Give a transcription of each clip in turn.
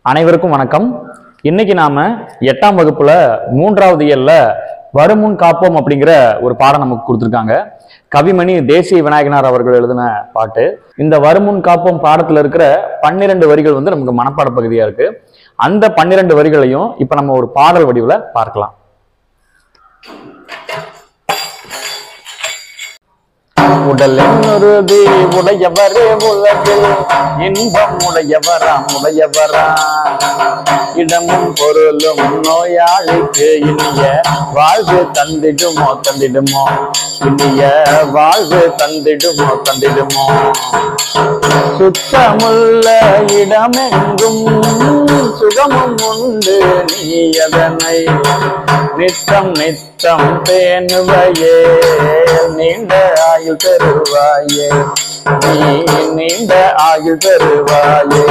அனைவருக்கும் வணக்கம். இன்னைக்கு நாம 8ஆம் வகுப்புல 3வது இயல்ல வருமுன் காப்போம் அப்படிங்கிற ஒரு பாடம் நமக்கு கொடுத்துருக்காங்க. கவிமணி தேசிய விநாயகனார் அவர்கள் எழுதின பாட்டு. இந்த வருமுன் காப்போம் பாடத்துல இருக்கிற 12 வரிகள் நமக்கு மனப்பாட பகுதியா இருக்கு. அந்த 12 வரிகளையும் இப்ப நம்ம ஒரு பாடல் வடிவுல பார்க்கலாம். உடலின் உறுதி உடையவரே உலகில் இன்பம் உடையவரா இடமும் பொருளும் நோயாளிக்கு இனிய வாழ்வு தந்திடுமோ இனிய வாழ்வு தந்திடுமோ சுத்தமுள்ள இடமெங்கும் சுகமும் உண்டு நீ அதனை நித்தம் பேணுவையே நீண்ட ஆயுள் தருவாயே நீ நீண்ட ஆயுள் தருவாயே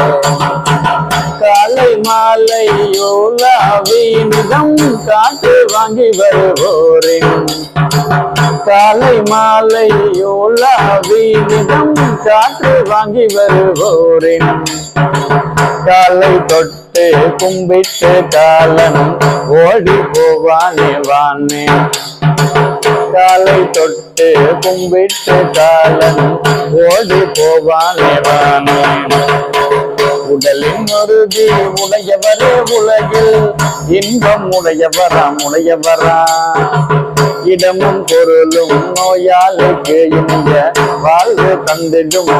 காலை மாலை யோலாவி நிதம் காட்டு வாங்கி வருவோரின் காலை மாலை யோலாவி நிதம் காற்று வாங்கி வருவோரின் காலை தொட்டு கும்பிட்டு காலன் ஓடி போவானே வானே காலை தொட்டு கும்பிட்டு காலன் ஓடி போவானே வானே உடலின் உறுதி உடையவரே உலகில் இன்பம் உடையவரா இடமும் பொருளும் நோயாளிக்கு இனிய வாழ்வு தந்திடுமோ